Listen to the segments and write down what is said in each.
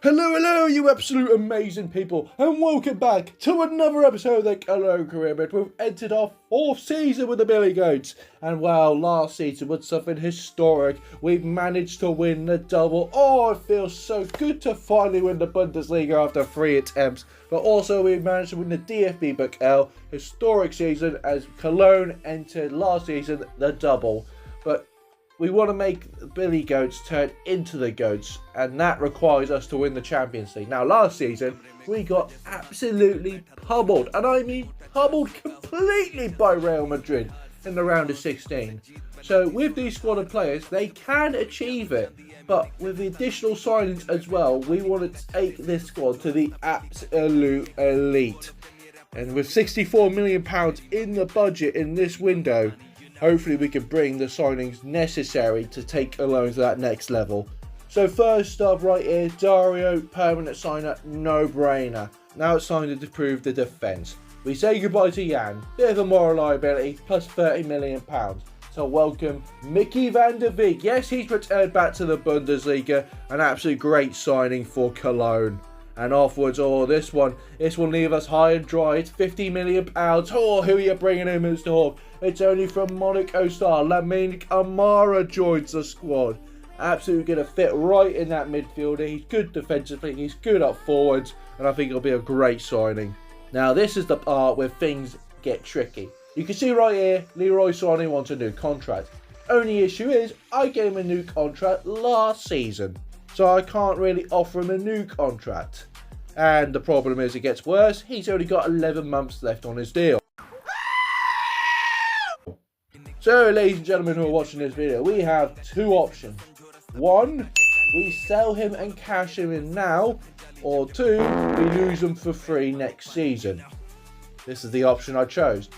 Hello, you absolute amazing people, and welcome back to another episode of the Cologne Career Mode. We've entered our 4th season with the Billy Goats, and wow, last season was something historic. We've managed to win the double. Oh, it feels so good to finally win the Bundesliga after 3 attempts, but also we managed to win the DFB Pokal, historic season, as Cologne entered last season the double. But we want to make Billy Goats turn into the Goats, and that requires us to win the Champions League. Now, last season, we got absolutely pummeled, and I mean pummeled completely by Real Madrid in the round of 16. So, with these squad of players, they can achieve it, but with the additional signings as well, we want to take this squad to the absolute elite. And with £64 million in the budget in this window, hopefully we can bring the signings necessary to take Cologne to that next level. So first up right here, Dario, permanent signer, no brainer. Now it's time to improve the defence. We say goodbye to Jan, bit of a moral liability, plus £30 million. So welcome Mickey van der Beek. Yes, he's returned back to the Bundesliga, an absolute great signing for Cologne. And afterwards, this one will leave us high and dry. It's £50 million. Oh, who are you bringing in, Mr. Hawk? It's only from Monaco star Lamine Camara joins the squad. Absolutely going to fit right in that midfielder. He's good defensively, he's good up forwards, and I think it'll be a great signing. Now, this is the part where things get tricky. You can see right here, Leroy Sané wants a new contract. Only issue is, I gave him a new contract last season, so I can't really offer him a new contract. And the problem is, it gets worse. He's only got 11 months left on his deal. So, ladies and gentlemen who are watching this video, we have two options. One, we sell him and cash him in now, or two, we lose him for free next season. This is the option I chose.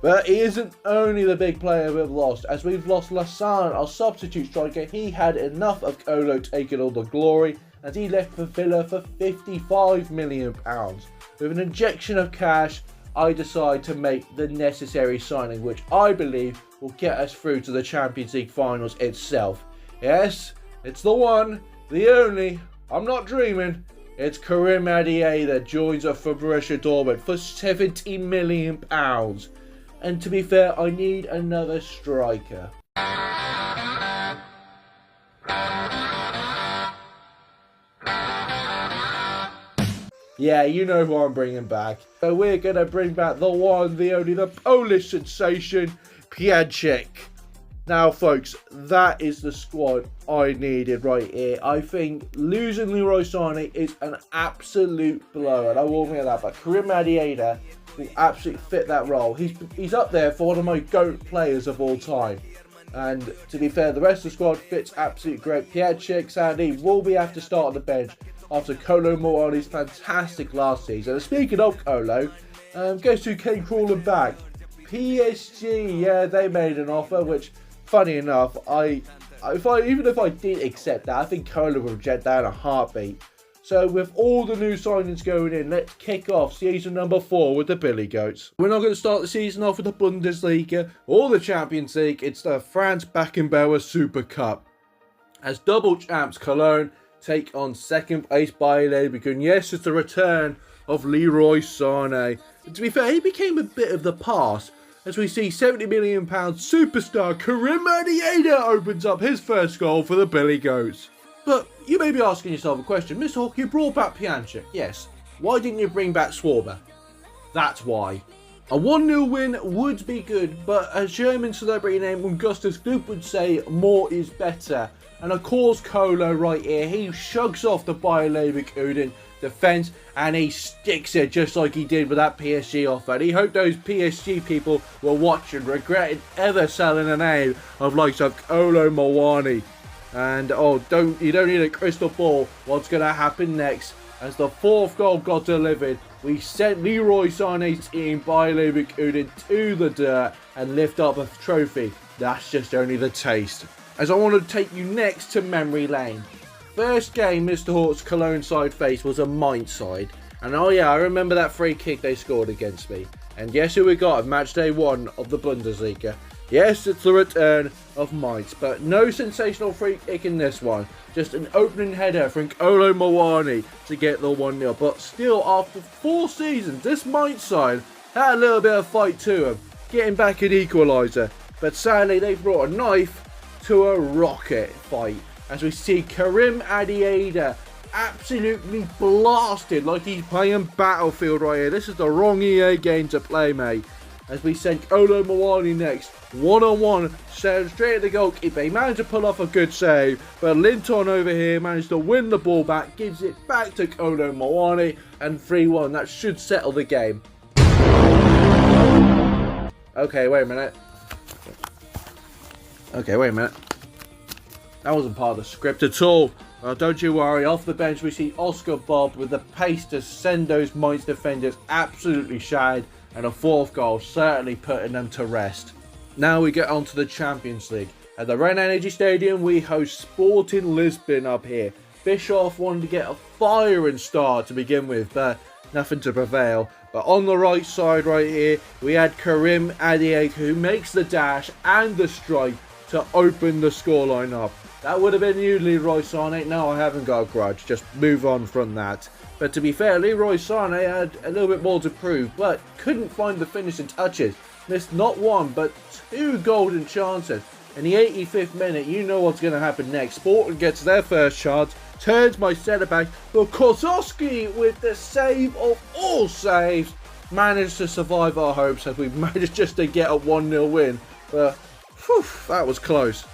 But he isn't only the big player we've lost, as we've lost Lassan, our substitute striker. He had enough of Colo taking all the glory, and he left for Villa for £55 million. With an injection of cash, I decide to make the necessary signing, which I believe will get us through to the Champions League finals itself. Yes, it's the one, the only, I'm not dreaming, it's Karim Adier that joins us from Borussia Dortmund for £70 million. And to be fair, I need another striker. Yeah, you know who I'm bringing back. So we're going to bring back the one, the only, the Polish sensation, Piaczek. Now, folks, that is the squad I needed right here. I think losing Leroy Sané is an absolute blow, and I will admit that. But Karim Adier will absolutely fit that role. He's up there for one of my GOAT players of all time. And to be fair, the rest of the squad fits absolutely great. Piaczek, sadly, will be have to start on the bench after Kolo Muani's fantastic last season. And speaking of Kolo, guess who came crawling back? PSG. Yeah, they made an offer, which, funny enough, even if I did accept that, I think Kolo would reject that in a heartbeat. So with all the new signings going in, let's kick off season number 4 with the Billy Goats. We're not going to start the season off with the Bundesliga or the Champions League. It's the Franz Beckenbauer Super Cup. As double champs, Cologne take on second place Bayer Leverkusen. Yes, it's the return of Leroy Sané. And to be fair, he became a bit of the past, as we see £70 million superstar Karim Adier opens up his first goal for the Billy Goats. But you may be asking yourself a question. Mr. Hawk, you brought back Piaczek. Yes. Why didn't you bring back Swarber? That's why. A 1-0 win would be good, but as German celebrity named Augustus Gloop would say, more is better. And of course, Kolo right here, he shrugs off the Bayer Leverkusen defence and he sticks it just like he did with that PSG offer. And he hoped those PSG people were watching, regretting ever selling the name of likes of Kolo Muani. And you don't need a crystal ball. What's going to happen next? As the 4th goal got delivered, we sent Leroy Sané's team Bayer Leverkusen to the dirt and lift up a trophy. That's just only the taste. As I want to take you next to memory lane. First game Mr. Hawk's Cologne side face was a Mainz side. And oh yeah, I remember that free kick they scored against me. And guess who we got at match day 1 of the Bundesliga? Yes, it's the return of Mainz, but no sensational free kick in this one. Just an opening header from G.O.A.T to get the 1-0. But still, after 4 seasons, this Mainz side had a little bit of fight to them, getting back an equaliser. But sadly, they brought a knife to a rocket fight, as we see Karim Adiada absolutely blasted like he's playing Battlefield right here. This is the wrong EA game to play, mate. As we send Olo next, one-on-one, straight at the goalkeeper. He managed to pull off a good save, but Linton over here managed to win the ball back, gives it back to Olo and 3-1. That should settle the game. Okay, wait a minute. That wasn't part of the script at all. Well, don't you worry, off the bench we see Oscar Bob with the pace to send those Mainz defenders absolutely shattered, and a 4th goal certainly putting them to rest. Now we get on to the Champions League. At the Ren Energy Stadium we host Sporting Lisbon up here. Bischoff wanted to get a firing start to begin with, but nothing to prevail. But on the right side right here we had Karim Adiada, who makes the dash and the strike to open the scoreline up. That would have been you, Leroy Sané. No, I haven't got a grudge. Just move on from that. But to be fair, Leroy Sané had a little bit more to prove, but couldn't find the finishing touches. Missed not 1, but 2 golden chances. In the 85th minute, you know what's going to happen next. Sporting gets their first chance, turns my centre-back, but Kozowski, with the save of all saves, managed to survive our hopes as we managed just to get a 1-0 win. But, whew, that was close.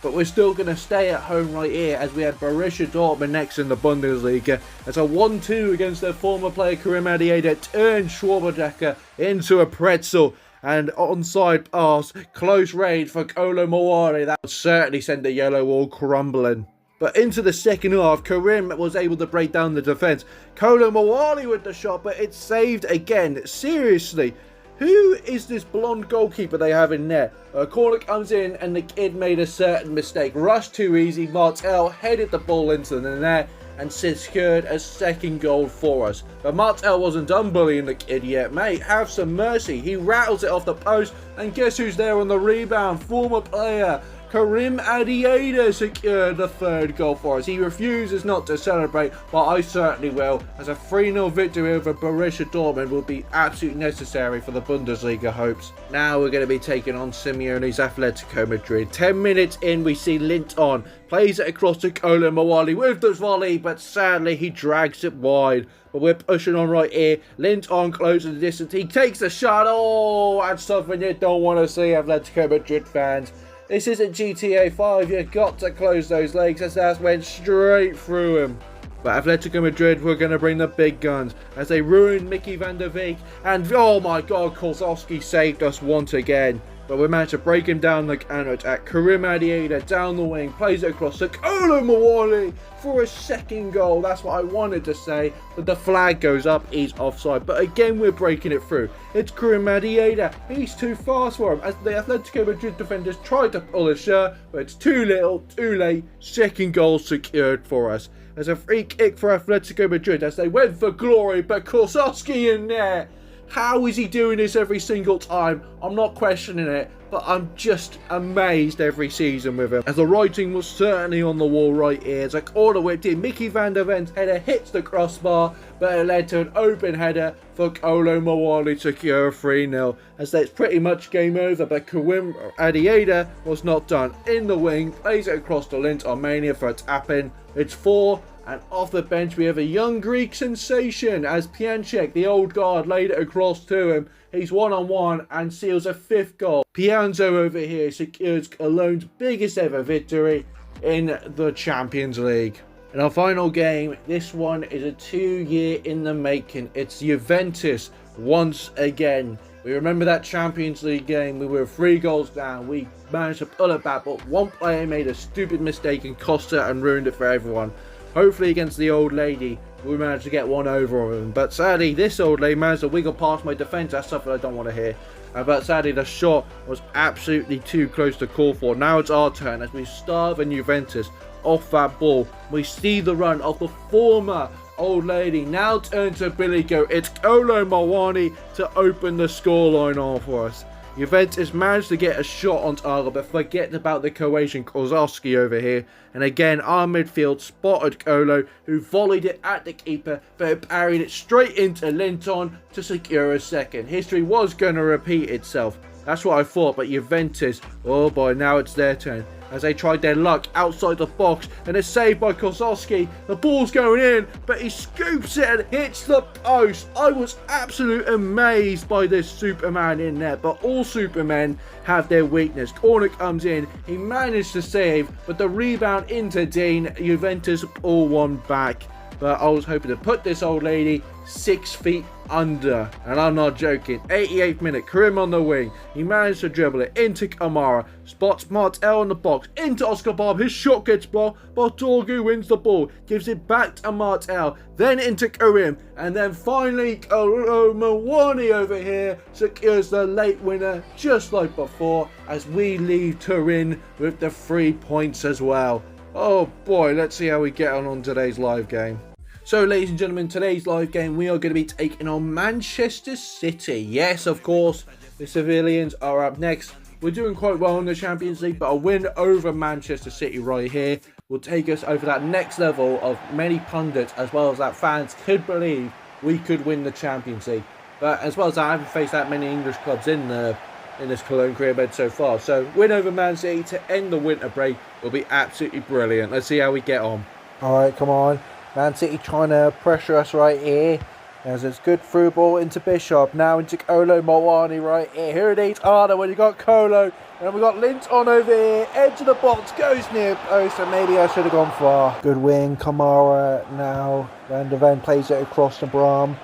But we're still going to stay at home right here as we had Borussia Dortmund next in the Bundesliga. As a 1-2 against their former player Karim Adiada turned Schwarzenegger into a pretzel. And onside pass, close range for Kolo Muani. That would certainly send the yellow wall crumbling. But into the second half, Karim was able to break down the defence. Kolo Muani with the shot, but it's saved again. Seriously. Who is this blonde goalkeeper they have in there? A corner comes in and the kid made a certain mistake. Rushed too easy. Martel headed the ball into the net and secured a second goal for us. But Martel wasn't done bullying the kid yet. Mate, have some mercy. He rattles it off the post, and guess who's there on the rebound? Former player Karim Adiada secured the 3rd goal for us. He refuses not to celebrate, but I certainly will, as a 3-0 victory over Borussia Dortmund will be absolutely necessary for the Bundesliga hopes. Now we're going to be taking on Simeone's Atletico Madrid. 10 minutes in, we see Linton plays it across to Kolo Muani with the volley, but sadly he drags it wide. But we're pushing on right here. Linton closes the distance. He takes a shot. Oh, that's something you don't want to see, Atletico Madrid fans. This isn't GTA 5, you've got to close those legs, as that went straight through him. But Atletico Madrid were going to bring the big guns as they ruined Mickey van der Beek. And oh my god, Kozowski saved us once again. But we managed to break him down the counter-attack. Karim Adiada down the wing, plays it across to Kolo Muani for a 2nd goal. That's what I wanted to say, but the flag goes up, he's offside. But again, we're breaking it through. It's Karim Adiada. He's too fast for him as the Atletico Madrid defenders tried to pull his shirt, but it's too little, too late. 2nd goal secured for us. There's a free kick for Atletico Madrid as they went for glory, but Kozowski in there. How is he doing this every single time? I'm not questioning it, but I'm just amazed every season with him. As the writing was certainly on the wall right here. As a corner whipped in, Mickey van der Beek's header hits the crossbar, but it led to an open header for Kolo Muani to secure 3-0. As that's pretty much game over, but Karim Adiada was not done. In the wing, plays it across to Linton Mania for a tap-in. It's 4. And off the bench we have a young Greek sensation as Pianchek, the old guard, laid it across to him. He's 1-on-1 and seals a 5th goal. Pianzo over here secures Cologne's biggest ever victory in the Champions League. In our final game, this one is a 2-year in the making. It's Juventus once again. We remember that Champions League game, we were 3 goals down. We managed to pull it back, but one player made a stupid mistake and cost it and ruined it for everyone. Hopefully against the old lady, we managed to get one over on him. But sadly, this old lady managed to wiggle past my defence. That's something I don't want to hear. But sadly, the shot was absolutely too close to call for. Now it's our turn as we starve in Juventus off that ball. We see the run of the former old lady. Now turn to Billy Goat. It's Kolo Muani to open the scoreline on for us. Juventus managed to get a shot on target, but forget about the Croatian Kozowski over here. And again, our midfield spotted Kolo, who volleyed it at the keeper, but parried it straight into Linton to secure a second. History was going to repeat itself. That's what I thought, but Juventus, oh boy, now it's their turn. As they tried their luck outside the box, and it's saved by Kozowski. The ball's going in, but he scoops it and hits the post. I was absolutely amazed by this Superman in there, but all Supermen have their weakness. Corner comes in, he managed to save, but the rebound into Dean, Juventus all one back. But I was hoping to put this old lady 6 feet under, and I'm not joking. 88th minute, Karim on the wing. He managed to dribble it into Kamara, spots Martel in the box, into Oscar Bob. His shot gets blocked, but Dorgu wins the ball, gives it back to Martel, then into Karim, and then finally Mawani over here secures the late winner, just like before, as we leave Turin with the 3 points as well. Oh boy, let's see how we get on today's live game. So, ladies and gentlemen, today's live game, we are going to be taking on Manchester City. Yes, of course, the civilians are up next. We're doing quite well in the Champions League, but a win over Manchester City right here will take us over that next level of many pundits, as well as that fans could believe we could win the Champions League. But as well as that, I haven't faced that many English clubs in this Cologne career bed so far. So, win over Man City to end the winter break will be absolutely brilliant. Let's see how we get on. Alright, come on. Man City trying to pressure us right here. As it's good through ball into Bishop. Now into Kolo Mawani right here. Here it is harder when you got Kolo. And we got Linton over here. Edge of the box. Goes near post. And maybe I should have gone far. Good wing. Kamara now. Van der Ven plays it across to Brahm.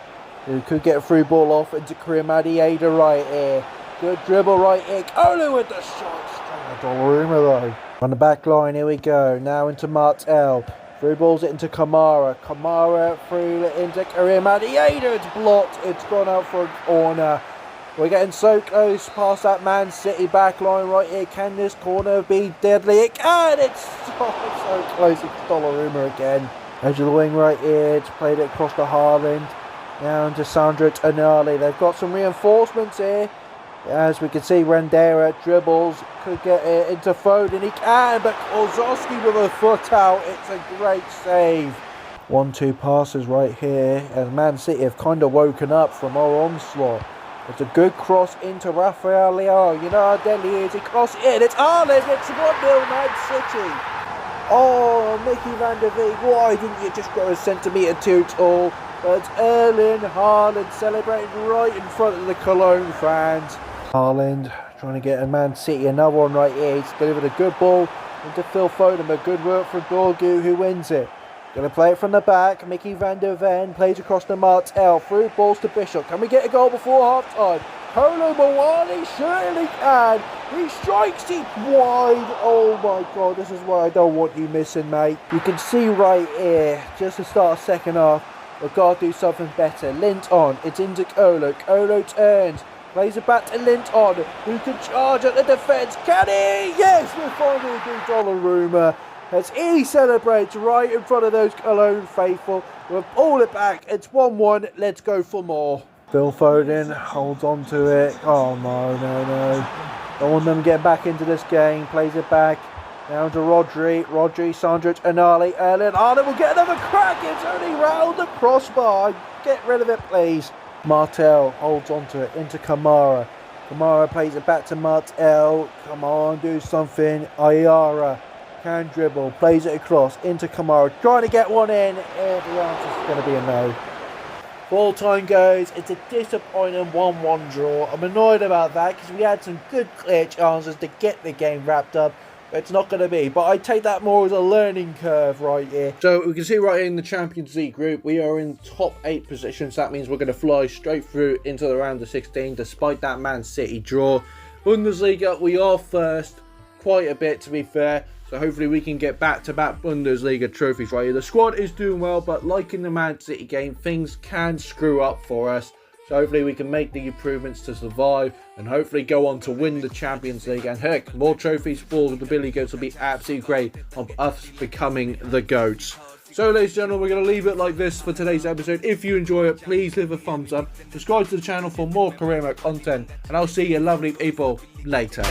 Who could get a through ball off into Karim Adiada right here. Good dribble right here. Kolo with the shot. Straight Donnarumma though. On the back line. Here we go. Now into Martel. Through balls it into Kamara. Kamara through it into Karim Adiada. It's blocked. It's gone out for a corner. We're getting so close past that Man City back line right here. Can this corner be deadly? It can. It's so close. It's Donnarumma again. Edge of the wing right here. It's played it across to Haaland. Now into Sandro Tonali. They've got some reinforcements here. As we can see, Rendera dribbles, could get it into Foden, he can, but Kozowski with a foot out, it's a great save. 1-2 passes right here, and Man City have kind of woken up from our onslaught. It's a good cross into Rafael Leao, you know how deadly he is, he crosses it in, it's Haaland, it's 1-0 Man City. Oh, Mickey van der Beek, why didn't you just go a centimetre too tall? But Erling Haaland celebrating right in front of the Cologne fans. Haaland trying to get a Man City, another one right here. He's delivered a good ball into Phil Foden, but good work from Dorgu who wins it. Going to play it from the back. Mickey van der Ven plays across to Martel. Through balls to Bishop. Can we get a goal before half time? Kolo Mawani surely can. He strikes it wide. Oh my God, this is what I don't want you missing, mate. You can see right here, just to start a second half, we've got to do something better. Linton, it's into Kolo. Kolo turns. Plays it back to Linton, who can charge at the defence. Can he? Yes, we're finally doing Donnarumma. As he celebrates right in front of those Cologne faithful. We'll pull it back. It's 1-1. Let's go for more. Phil Foden holds on to it. Oh, no. Don't want them getting back into this game. Plays it back. Down to Rodri. Rodri, Sandro Tonali. Erling Haaland will get another crack. It's only round the crossbar. Get rid of it, please. Martel holds on to it into Kamara. Kamara plays it back to Martel. Come on, do something. Ayara can dribble. Plays it across into Kamara. Trying to get one in. The answer's going to be a no. Full time goes. It's a disappointing 1-1 draw. I'm annoyed about that because we had some good clear chances to get the game wrapped up. It's not going to be, but I take that more as a learning curve right here. So we can see right here in the Champions League group, we are in top 8 positions. That means we're going to fly straight through into the round of 16, despite that Man City draw. Bundesliga, we are first, quite a bit to be fair. So hopefully we can get back-to-back Bundesliga trophies right here. The squad is doing well, but like in the Man City game, things can screw up for us. So hopefully we can make the improvements to survive and hopefully go on to win the Champions League. And heck, more trophies for the Billy Goats will be absolutely great of us becoming the GOATs. So ladies and gentlemen, we're going to leave it like this for today's episode. If you enjoy it, please leave a thumbs up. Subscribe to the channel for more career mode content. And I'll see you lovely people later.